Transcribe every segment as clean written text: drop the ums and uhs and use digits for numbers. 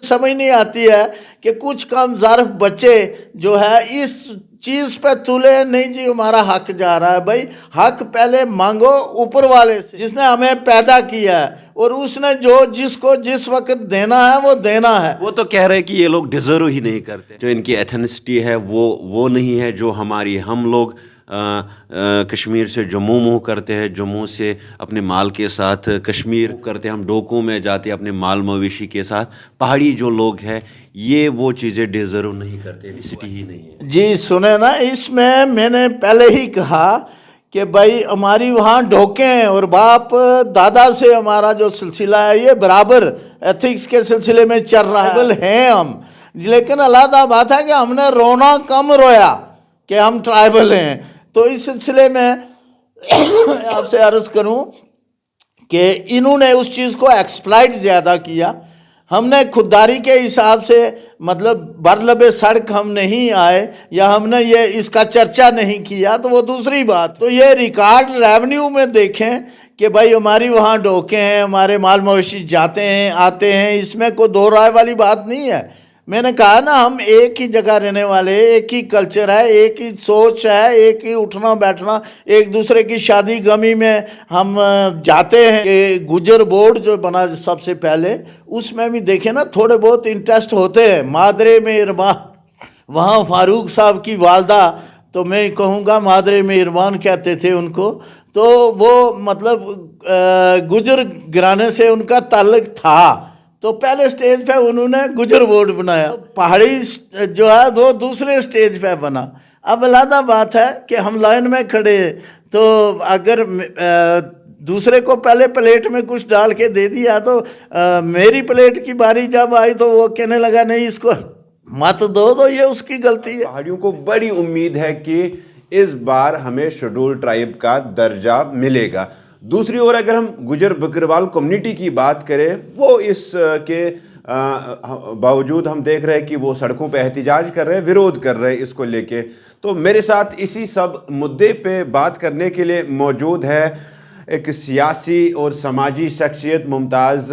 समझ नहीं आती है कि कुछ कम ज़ारफ बच्चे जो है इस चीज़ पे तुले, नहीं जी हमारा हक जा रहा है। भाई हक पहले मांगो ऊपर वाले से जिसने हमें पैदा किया है, और उसने जो जिसको जिस वक्त देना है वो देना है। वो तो कह रहे हैं कि ये लोग डिजर्व ही नहीं करते, जो इनकी एथनिसिटी है वो नहीं है जो हमारी। हम लोग कश्मीर से जम्मू मूव करते हैं, जम्मू से अपने माल के साथ कश्मीर करते हैं, हम डोकू में जाते हैं अपने माल मवेशी के साथ। पहाड़ी जो लोग हैं ये वो चीज़ें डिजर्व नहीं करते, एथनिसिटी ही नहीं है। जी सुने ना, इसमें मैंने पहले ही कहा कि भाई हमारी वहाँ ढोके हैं और बाप दादा से हमारा जो सिलसिला है ये बराबर एथिक्स के सिलसिले में चल रहा है हम। लेकिन अलहदा बात है कि हमने रोना कम रोया कि हम ट्राइबल हैं। तो इस सिलसिले में आपसे अर्ज़ करूं कि इन्होंने उस चीज़ को एक्सप्लॉइट ज़्यादा किया। हमने खुददारी के हिसाब से मतलब बरलबे सड़क हम नहीं आए या हमने ये इसका चर्चा नहीं किया तो वो दूसरी बात। तो ये रिकॉर्ड रेवेन्यू में देखें कि भाई हमारी वहाँ डोके हैं, हमारे माल मवेशी जाते हैं आते हैं, इसमें कोई दो राय वाली बात नहीं है। मैंने कहा ना, हम एक ही जगह रहने वाले, एक ही कल्चर है, एक ही सोच है, एक ही उठना बैठना, एक दूसरे की शादी गमी में हम जाते हैं। कि गुजर बोर्ड जो बना सबसे पहले, उसमें भी देखे ना थोड़े बहुत इंटरेस्ट होते हैं। मादरे में इरबान, वहाँ फारूक साहब की वालदा, तो मैं कहूँगा मादरे में इरबान कहते थे उनको। तो वो मतलब गुजर घराने से उनका ताल्लुक था। तो पहले स्टेज पे उन्होंने गुजर बोर्ड बनाया, पहाड़ी जो है वो दूसरे स्टेज पे बना। अब अलहदा बात है कि हम लाइन में खड़े हैं, तो अगर दूसरे को पहले प्लेट में कुछ डाल के दे दिया तो मेरी प्लेट की बारी जब आई तो वो कहने लगा नहीं इसको मत दो, तो ये उसकी गलती है। पहाड़ियों को बड़ी उम्मीद है कि इस बार हमें शेड्यूल ट्राइब का दर्जा मिलेगा। दूसरी ओर अगर हम गुजर बकरवाल कम्युनिटी की बात करें, वो इस के बावजूद हम देख रहे हैं कि वो सड़कों पे एहतिजाज कर रहे हैं, विरोध कर रहे हैं इसको लेके। तो मेरे साथ इसी सब मुद्दे पे बात करने के लिए मौजूद है एक सियासी और समाजी शख्सियत मुमताज़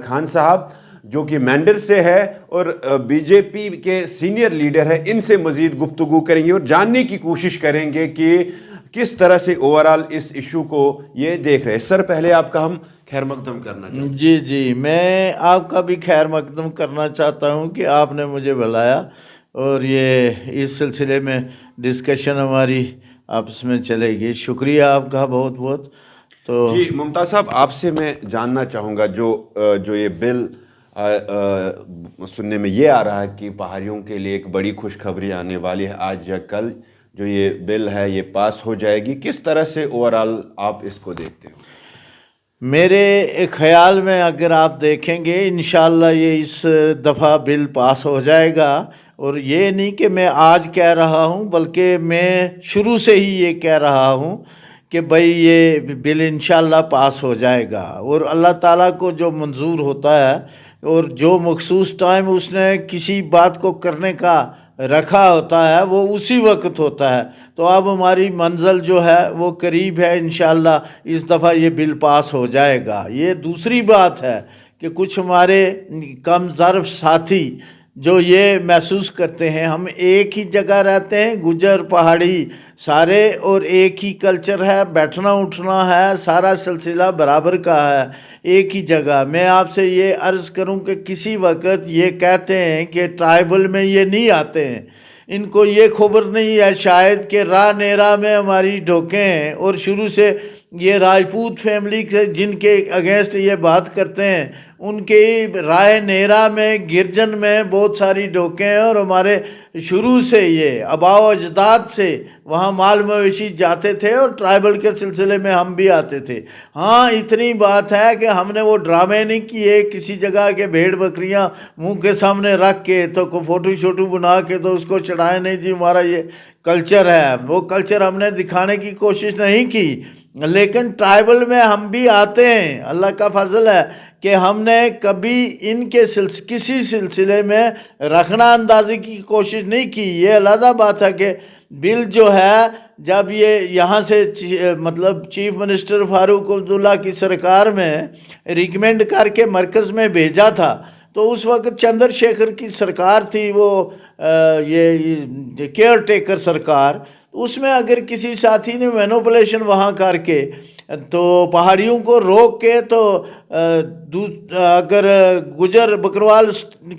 खान साहब, जो कि मैंडर से है और बीजेपी के सीनियर लीडर है। इनसे मज़ीद गुफ्तगू करेंगे और जानने की कोशिश करेंगे कि किस तरह से ओवरऑल इस इशू को ये देख रहे हैं। सर पहले आपका हम खैर मकदम करना चाहते हैं। जी, मैं आपका भी खैर मकदम करना चाहता हूँ कि आपने मुझे बुलाया और ये इस सिलसिले में डिस्कशन हमारी आपस में चलेगी। शुक्रिया आपका बहुत बहुत। तो जी मुमताज़ साहब, आपसे मैं जानना चाहूँगा जो ये बिल सुनने में ये आ रहा है कि पहाड़ियों के लिए एक बड़ी खुशखबरी आने वाली है, आज या कल जो ये बिल है ये पास हो जाएगी, किस तरह से ओवरऑल आप इसको देखते हो? मेरे ख्याल में अगर आप देखेंगे इंशाल्लाह ये इस दफ़ा बिल पास हो जाएगा। और ये नहीं कि मैं आज कह रहा हूँ, बल्कि मैं शुरू से ही ये कह रहा हूँ कि भाई ये बिल इंशाल्लाह पास हो जाएगा। और अल्लाह ताला को जो मंजूर होता है और जो मखसूस टाइम उसने किसी बात को करने का रखा होता है वो उसी वक्त होता है। तो अब हमारी मंजिल जो है वो करीब है, इंशाल्लाह इस दफ़ा ये बिल पास हो जाएगा। ये दूसरी बात है कि कुछ हमारे कम ज़र्फ साथी जो ये महसूस करते हैं, हम एक ही जगह रहते हैं, गुजर पहाड़ी सारे, और एक ही कल्चर है, बैठना उठना है, सारा सिलसिला बराबर का है, एक ही जगह। मैं आपसे ये अर्ज़ करूं कि किसी वक्त ये कहते हैं कि ट्राइबल में ये नहीं आते हैं, इनको ये खबर नहीं है शायद कि राह नेरा में हमारी ढोके हैं। और शुरू से ये राजपूत फैमिली के जिनके अगेंस्ट ये बात करते हैं, उनके राय नेरा में गिरजन में बहुत सारी ढोके हैं। और हमारे शुरू से ये आबाओ अजदाद से वहाँ माल मवेशी जाते थे और ट्राइबल के सिलसिले में हम भी आते थे। हाँ, इतनी बात है कि हमने वो ड्रामे नहीं किए किसी जगह के भेड़ बकरियाँ मुंह के सामने रख के तो को फ़ोटो शोटो बना के तो उसको चढ़ाए, नहीं जी हमारा ये कल्चर है। वो कल्चर हमने दिखाने की कोशिश नहीं की। लेकिन ट्राइबल में हम भी आते हैं, अल्लाह का फजल है कि हमने कभी इनके किसी सिलसिले में रखना अंदाजी की कोशिश नहीं की। ये अलग बात है कि बिल जो है जब ये यहाँ से मतलब चीफ मिनिस्टर फारूक अब्दुल्ला की सरकार में रिकमेंड करके मरकज़ में भेजा था, تو اس وقت چندر شیکھر کی سرکار تھی، وہ یہ کیئر ٹیکر سرکار. اس میں اگر کسی ساتھی نے مینوپولیشن وہاں کر کے تو پہاڑیوں کو روک کے تو اگر گجر بکروال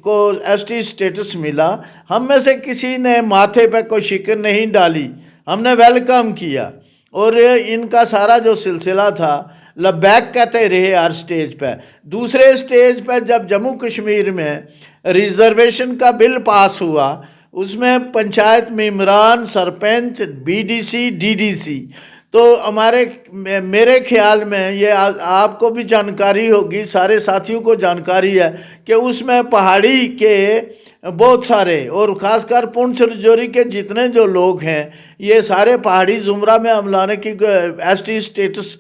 کو ایس ٹی اسٹیٹس ملا، ہم میں سے کسی نے ماتھے پہ کوئی شکر نہیں ڈالی، ہم نے ویلکم کیا. اور ان کا سارا جو سلسلہ تھا لبیک کہتے رہے ہر سٹیج پہ. دوسرے سٹیج پہ جب جموں کشمیر میں ریزرویشن کا بل پاس ہوا، اس میں پنچایت ممبران، sarpanch, B D C, D D C, تو میرے خیال میں یہ آپ کو بھی جانکاری ہوگی، سارے ساتھیوں کو جانکاری ہے کہ اس میں پہاڑی کے بہت سارے اور خاص کر پونچھ رجوری کے جتنے جو لوگ ہیں یہ سارے پہاڑی زمرہ میں ہم لانے کی ایس ٹی اسٹیٹس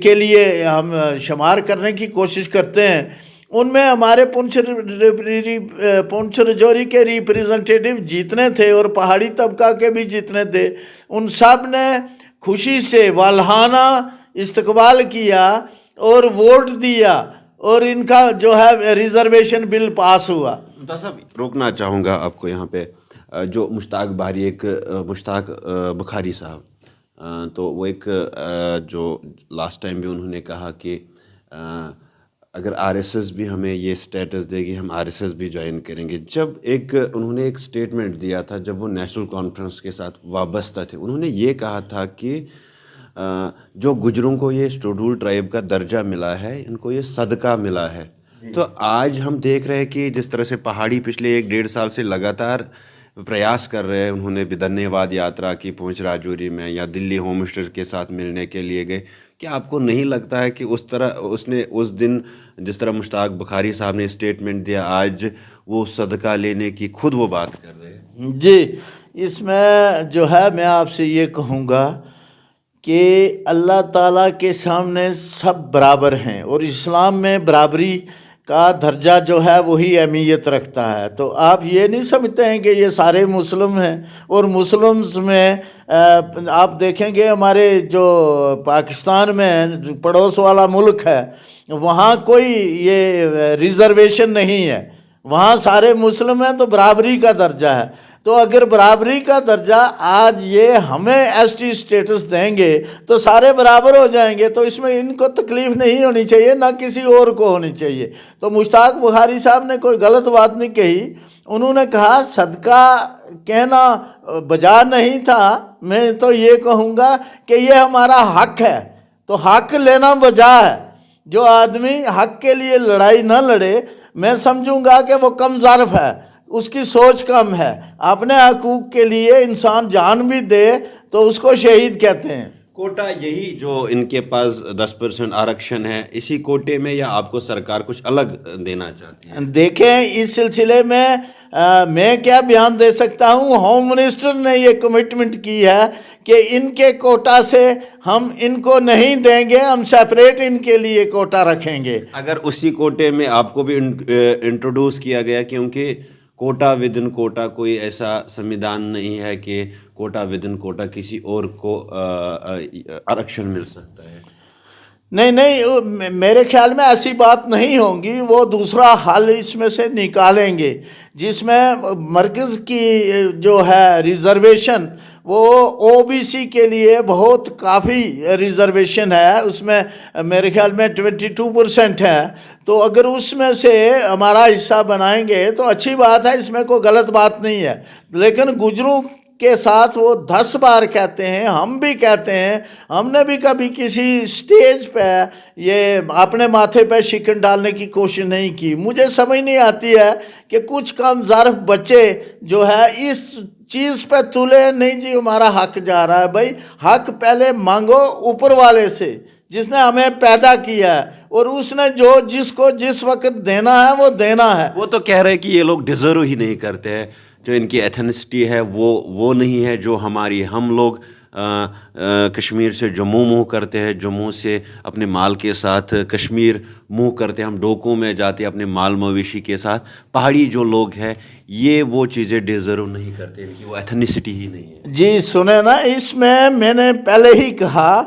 کے لیے ہم شمار کرنے کی کوشش کرتے ہیں. ان میں ہمارے پونچھ رجوری کے ریپریزنٹیٹیو جتنے تھے اور پہاڑی طبقہ کے بھی جتنے تھے، ان سب نے خوشی سے والہانہ استقبال کیا اور ووٹ دیا اور ان کا جو ہے ریزرویشن بل پاس ہوا. صاحب روکنا چاہوں گا آپ کو یہاں پہ، جو مشتاق باری مشتاق بخاری صاحب، تو وہ ایک جو لاسٹ ٹائم بھی انہوں نے کہا کہ اگر آر ایس ایس بھی ہمیں یہ سٹیٹس دے گی ہم آر ایس ایس بھی جوائن کریں گے. جب انہوں نے ایک سٹیٹمنٹ دیا تھا جب وہ نیشنل کانفرنس کے ساتھ وابستہ تھے، انہوں نے یہ کہا تھا کہ جو گجروں کو یہ شیڈول ٹرائب کا درجہ ملا ہے، ان کو یہ صدقہ ملا ہے. تو آج ہم دیکھ رہے ہیں کہ جس طرح سے پہاڑی پچھلے 1-1.5 سال سے لگاتار پریاس کر رہے ہیں، انہوں نے بدھنیہ واد یاترا کی پونچھ راجوری میں، یا دلی ہوم منسٹر کے ساتھ ملنے کے لیے گئے. کیا آپ کو نہیں لگتا ہے کہ اس دن جس طرح مشتاق بخاری صاحب نے اسٹیٹمنٹ دیا، آج وہ صدقہ لینے کی خود وہ بات کر رہے ہیں؟ جی، اس میں جو ہے میں آپ سے یہ کہوں گا کہ اللہ تعالیٰ کے سامنے سب برابر ہیں اور اسلام میں برابری کا درجہ جو ہے وہی اہمیت رکھتا ہے. تو آپ یہ نہیں سمجھتے ہیں کہ یہ سارے مسلم ہیں، اور مسلمز میں آپ دیکھیں گے ہمارے جو پاکستان میں پڑوس والا ملک ہے وہاں کوئی یہ ریزرویشن نہیں ہے، وہاں سارے مسلم ہیں تو برابری کا درجہ ہے. تو اگر برابری کا درجہ آج یہ ہمیں ایس ٹی اسٹیٹس دیں گے تو سارے برابر ہو جائیں گے، تو اس میں ان کو تکلیف نہیں ہونی چاہیے، نہ کسی اور کو ہونی چاہیے. تو مشتاق بخاری صاحب نے کوئی غلط بات نہیں کہی. انہوں نے کہا صدقہ کہنا بجا نہیں تھا، میں تو یہ کہوں گا کہ یہ ہمارا حق ہے، تو حق لینا بجا ہے. جو آدمی حق کے لیے لڑائی نہ لڑے، میں سمجھوں گا کہ وہ کم ظرف ہے، اس کی سوچ کم ہے. اپنے حقوق کے لیے انسان جان بھی دے تو اس کو شہید کہتے ہیں. کوٹا یہی جو ان کے پاس 10% آرکشن ہے، اسی کوٹے میں، یا آپ کو سرکار کچھ الگ دینا چاہتی ہے؟ دیکھیں اس سلسلے میں میں کیا بیان دے سکتا ہوں. ہوم منسٹر نے یہ کمٹمنٹ کی ہے کہ ان کے کوٹا سے ہم ان کو نہیں دیں گے، ہم سیپریٹ ان کے لیے کوٹا رکھیں گے. اگر اسی کوٹے میں آپ کو بھی انٹروڈیوس کیا گیا، کیونکہ کوٹا ود ان کوٹا کوئی ایسا سمویدھان نہیں ہے کہ کوٹا ود ان کوٹا کسی اور کو آرکشن مل سکتا ہے. نہیں، میرے خیال میں ایسی بات نہیں ہوگی. وہ دوسرا حل اس میں سے نکالیں گے جس میں مرکز کی جو ہے ریزرویشن وہ او بی سی کے لیے بہت کافی ریزرویشن ہے، اس میں میرے خیال میں 22% ہے. تو اگر اس میں سے ہمارا حصہ بنائیں گے تو اچھی بات ہے، اس میں کوئی غلط بات نہیں ہے. لیکن گجروں کے ساتھ وہ 10 بار کہتے ہیں، ہم بھی کہتے ہیں، ہم نے بھی کبھی کسی سٹیج پہ یہ اپنے ماتھے پہ شکن ڈالنے کی کوشش نہیں کی. مجھے سمجھ نہیں آتی ہے کہ کچھ کم ظرف بچے جو ہے اس چیز پہ تلے نہیں جی ہمارا حق جا رہا ہے. بھائی حق پہلے مانگو اوپر والے سے جس نے ہمیں پیدا کیا ہے، اور اس نے جس کو جس وقت دینا ہے وہ دینا ہے. وہ تو کہہ رہے کہ یہ لوگ ڈیزرو ہی نہیں کرتے ہیں، جو ان کی ایتھنسٹی ہے وہ نہیں ہے جو ہماری. ہم لوگ کشمیر سے جموں موو کرتے ہیں، جموں سے اپنے مال کے ساتھ کشمیر موو کرتے ہیں، ہم ڈوکوں میں جاتے ہیں اپنے مال مویشی کے ساتھ. پہاڑی جو لوگ ہیں یہ وہ چیزیں ڈیزرو نہیں کرتے، ان کی وہ ایتھنسٹی ہی نہیں ہے. جی سنیں نا، اس میں نے پہلے ہی کہا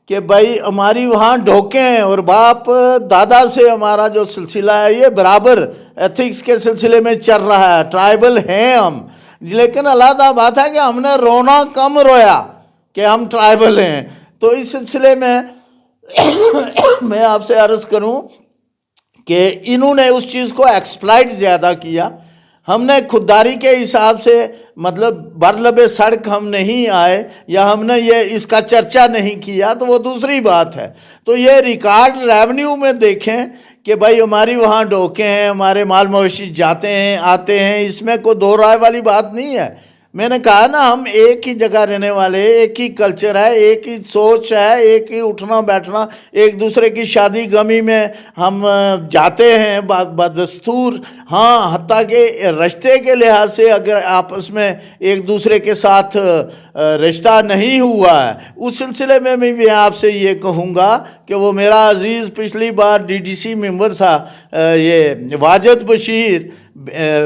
کہ بھائی ہماری وہاں ڈھوکے ہیں اور باپ دادا سے ہمارا جو سلسلہ ہے یہ برابر एथिक्स के सिलसिले में चल रहा है, ट्राइबल हैं हम, लेकिन अलहदा बात है कि हमने रोना कम रोया कि हम ट्राइबल हैं। तो इस सिलसिले में मैं आपसे अर्ज़ करूं कि इन्होंने उस चीज़ को एक्सप्लॉइट ज़्यादा किया। हमने खुददारी के हिसाब से मतलब बरलबे सड़क हम नहीं आए या हमने ये इसका चर्चा नहीं किया तो वो दूसरी बात है। तो ये रिकॉर्ड रेवेन्यू में देखें कि भाई हमारी वहाँ डोके हैं, हमारे माल मवेशी जाते हैं आते हैं, इसमें कोई दो राय वाली बात नहीं है। मैंने कहा ना, हम एक ही जगह रहने वाले, एक ही कल्चर है, एक ही सोच है, एक ही उठना बैठना, एक दूसरे की शादी गमी में हम जाते हैं बदस्तूर। हाँ, हत्ता के रिश्ते के लिहाज से अगर आपस में एक दूसरे के साथ रिश्ता नहीं हुआ है, उस सिलसिले में मैं आपसे ये कहूँगा कि वो मेरा अजीज़ पिछली बार DDC मेंबर था, ये वाजिद बशीर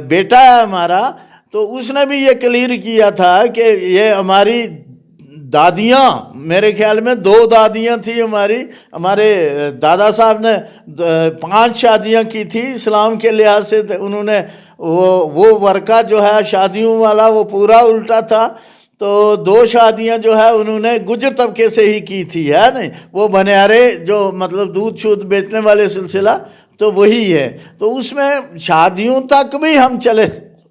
बेटा है हमारा, तो उसने भी ये क्लियर किया था कि ये हमारी दादियाँ, मेरे ख्याल में 2 दादियाँ थी हमारे दादा साहब ने 5 शादियाँ की थी इस्लाम के लिहाज से। उन्होंने वो वर्का जो है शादियों वाला वो पूरा उल्टा था। तो 2 शादियाँ जो है उन्होंने गुजर तबके से ही की थी, है नहीं, वो बनियारे जो मतलब दूध शूध बेचने वाले सिलसिला तो वही है। तो उसमें शादियों तक भी हम चले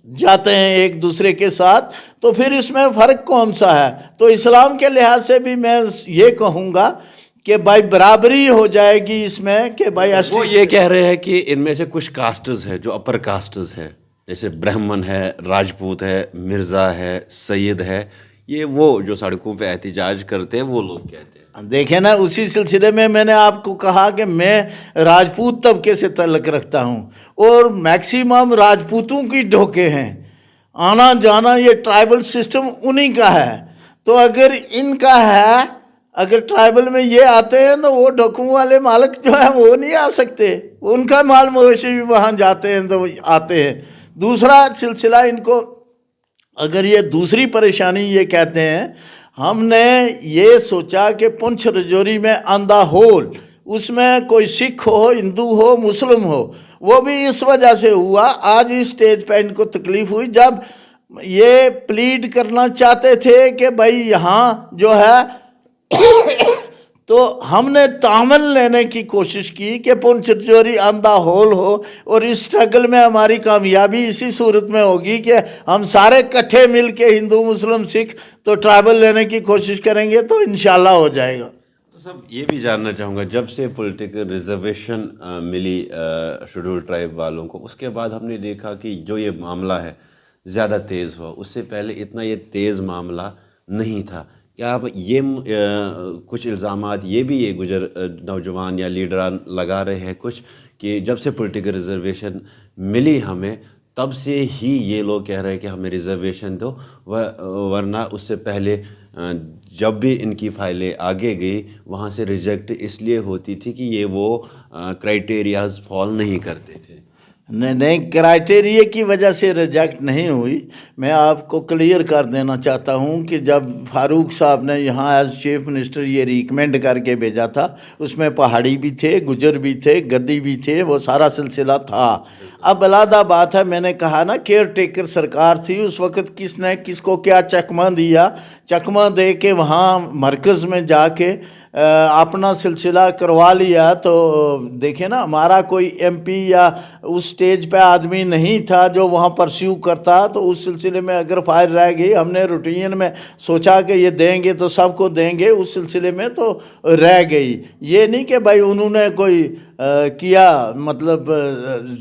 जाते हैं एक दूसरे के साथ, तो फिर इसमें फ़र्क कौन सा है? तो इस्लाम के लिहाज से भी मैं ये कहूँगा कि भाई बराबरी हो जाएगी इसमें कि भाई वो ये कह रहे हैं कि इनमें से कुछ कास्ट्स है जो अपर कास्ट्स है, जैसे ब्राह्मण है, राजपूत है, मिर्ज़ा है, सैयद है, ये वो जो सड़कों पे एहतिजाज करते हैं वो लोग कहते हैं। देखें ना, उसी सिलसिले में मैंने आपको कहा कि मैं राजपूत तबके से तल्लुक़ रखता हूँ और मैक्सिमम राजपूतों की ढोके हैं, आना जाना ये ट्राइबल सिस्टम उन्हीं का है। तो अगर इनका है, अगर ट्राइबल में ये आते हैं तो वो ढोकों वाले मालिक जो है वो नहीं आ सकते, उनका माल मवेशी भी वहाँ जाते हैं तो आते हैं। दूसरा सिलसिला, इनको अगर ये दूसरी परेशानी ये कहते हैं, हमने ये सोचा कि पुंछ रजौरी में अंधा होल, उसमें कोई सिख हो, हिंदू हो, मुस्लिम हो, वो भी इस वजह से हुआ। आज इस स्टेज पे इनको तकलीफ़ हुई जब ये प्लीड करना चाहते थे कि भाई यहाँ जो है तो हमने तामल लेने की कोशिश की कि पुंछ रजौरी अंधा होल हो, और इस स्ट्रगल में हमारी कामयाबी इसी सूरत में होगी कि हम सारे इकट्ठे मिल के हिंदू मुस्लिम सिख तो ट्राइबल लेने की कोशिश करेंगे तो इंशाल्लाह हो जाएगा। तो सब ये भी जानना चाहूँगा, जब से पॉलिटिकल रिजर्वेशन मिली शेड्यूल ट्राइब वालों को, उसके बाद हमने देखा कि जो ये मामला है ज़्यादा तेज़ हुआ, उससे पहले इतना ये तेज़ मामला नहीं था। क्या आप ये कुछ इल्ज़ामात ये भी ये गुजर नौजवान या लीडरान लगा रहे हैं कुछ कि जब से पॉलिटिकल रिजर्वेशन मिली हमें तब से ही ये लोग कह रहे हैं कि हमें रिजर्वेशन दो, वरना उससे पहले जब भी इनकी फाइलें आगे गई वहाँ से रिजेक्ट इसलिए होती थी कि ये वो क्राइटेरियाज फॉल नहीं करते थे? नहीं, क्राइटेरिया की वजह से रिजेक्ट नहीं हुई। मैं आपको क्लियर कर देना चाहता हूँ कि जब फारूक साहब ने यहाँ एज चीफ मिनिस्टर ये रिकमेंड करके भेजा था, उसमें पहाड़ी भी थे, गुजर भी थे, गद्दी भी थे, वो सारा सिलसिला था। अब अलहदा बात है, मैंने कहा ना केयर टेकर सरकार थी उस वक़्त, किसने किसको क्या चकमा दिया, चकमा दे के वहाँ मरकज़ में जाके अपना सिलसिला करवा लिया। तो देखें ना, हमारा कोई MP या उस स्टेज पे आदमी नहीं था जो वहाँ परस्यू करता, तो उस सिलसिले में अगर फाइल रह गई, हमने रूटीन में सोचा कि ये देंगे तो सबको देंगे, उस सिलसिले में तो रह गई। ये नहीं कि भाई उन्होंने कोई किया मतलब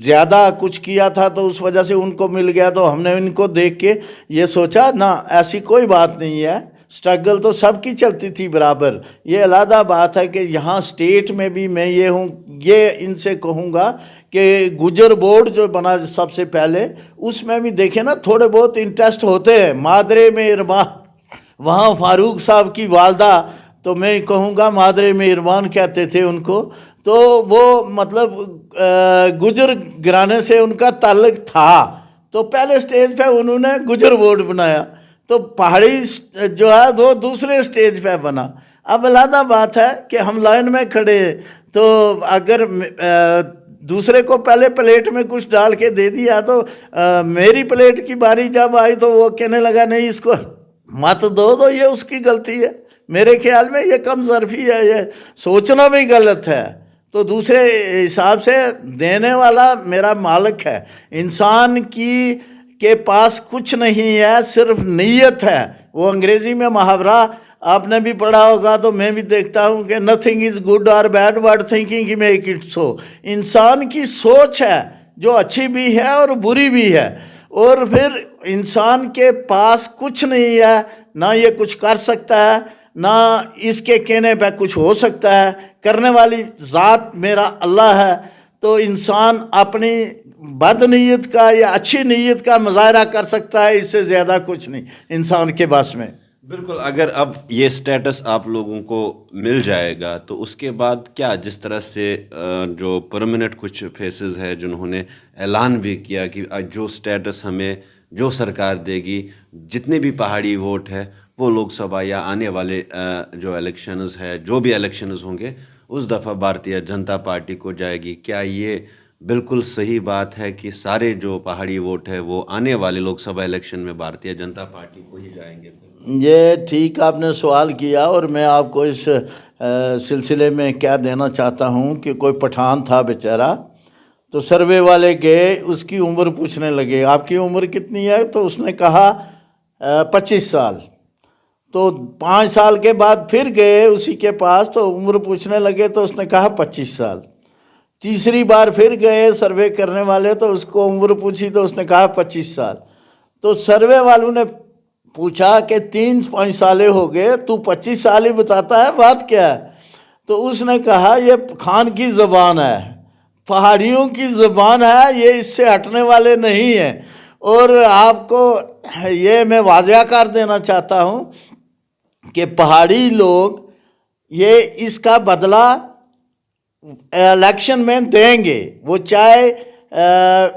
ज़्यादा कुछ किया था तो उस वजह से उनको मिल गया तो हमने इनको देख के ये सोचा, ना ऐसी कोई बात नहीं है। स्ट्रगल तो सबकी चलती थी बराबर। ये अलहदा बात है कि यहाँ स्टेट में भी मैं ये इनसे कहूँगा कि गुजर बोर्ड जो बना सबसे पहले, उसमें भी देखे ना थोड़े बहुत इंटरेस्ट होते हैं। मादरे में इरमान, वहाँ फारूक साहब की वालदा, तो मैं कहूँगा मादरे में इरमान कहते थे उनको, तो वो मतलब गुजर घराने से उनका ताल्लुक़ था, तो पहले स्टेज पे उन्होंने गुजर बोर्ड बनाया, तो पहाड़ी जो है वो दूसरे स्टेज पे बना। अब अलहदा बात है कि हम लाइन में खड़े, तो अगर دوسرے کو پہلے پلیٹ میں کچھ ڈال کے دے دیا تو میری پلیٹ کی باری جب آئی تو وہ کہنے لگا نہیں اس کو مت دو تو یہ اس کی غلطی ہے. میرے خیال میں یہ کم ظرفی ہے, یہ سوچنا بھی غلط ہے. تو دوسرے حساب سے دینے والا میرا مالک ہے. انسان کے پاس کچھ نہیں ہے, صرف نیت ہے. وہ انگریزی میں محاورہ آپ نے بھی پڑھا ہوگا, تو میں بھی دیکھتا ہوں کہ نتھنگ از گڈ اور bad but thinking he make it so. انسان کی سوچ ہے جو اچھی بھی ہے اور بری بھی ہے. اور پھر انسان کے پاس کچھ نہیں ہے, نہ یہ کچھ کر سکتا ہے, نہ اس کے کہنے پہ کچھ ہو سکتا ہے. کرنے والی ذات میرا اللہ ہے. تو انسان اپنی بد نیت کا یا اچھی نیت کا مظاہرہ کر سکتا ہے, اس سے زیادہ کچھ نہیں انسان کے بس میں. بالکل. اگر اب یہ سٹیٹس آپ لوگوں کو مل جائے گا تو اس کے بعد کیا, جس طرح سے جو پرمنٹ کچھ فیسز ہے جنہوں نے اعلان بھی کیا کہ جو سٹیٹس ہمیں جو سرکار دے گی, جتنے بھی پہاڑی ووٹ ہے وہ لوک سبھا یا آنے والے جو الیکشنز ہے, جو بھی الیکشنز ہوں گے اس دفعہ بھارتیہ جنتا پارٹی کو جائے گی. کیا یہ بالکل صحیح بات ہے کہ سارے جو پہاڑی ووٹ ہے وہ آنے والے لوک سبھا الیکشن میں بھارتیہ جنتا پارٹی کو ہی جائیں گے؟ یہ ٹھیک آپ نے سوال کیا, اور میں آپ کو اس سلسلے میں کیا دینا چاہتا ہوں کہ کوئی پٹھان تھا بیچارہ, تو سروے والے گئے, اس کی عمر پوچھنے لگے آپ کی عمر کتنی ہے, تو اس نے کہا 25 سال. تو 5 سال کے بعد پھر گئے اسی کے پاس, تو عمر پوچھنے لگے تو اس نے کہا 25 سال. تیسری بار پھر گئے سروے کرنے والے, تو اس کو عمر پوچھی تو اس نے کہا 25 سال. تو سروے والوں نے پوچھا کہ 3 سالے ہو گئے, تو 25 سال ہی بتاتا ہے, بات کیا ہے؟ تو اس نے کہا یہ خان کی زبان ہے, پہاڑیوں کی زبان ہے, یہ اس سے ہٹنے والے نہیں ہیں. اور آپ کو یہ میں واضح کر دینا چاہتا ہوں کہ پہاڑی لوگ یہ اس کا بدلہ الیکشن میں دیں گے. وہ چاہے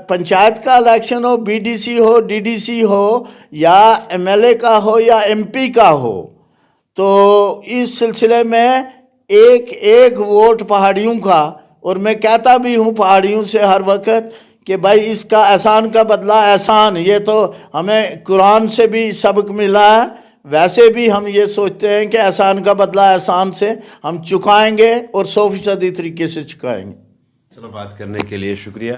پنچایت کا election who, be D C who, D D سی ہو, یا ایم ایل اے کا ہو, یا ایم پی کا ہو. تو اس سلسلے میں ایک ووٹ پہاڑیوں کا, اور میں کہتا بھی ہوں پہاڑیوں سے ہر وقت کہ بھائی اس کا احسان کا بدلہ احسان, یہ تو ہمیں قرآن سے بھی سبق ملا ہے. ویسے بھی ہم یہ سوچتے ہیں کہ احسان کا بدلہ احسان سے ہم چکائیں گے, اور 100% طریقے سے چکائیں گے. چلو, بات کرنے کے لیے شکریہ.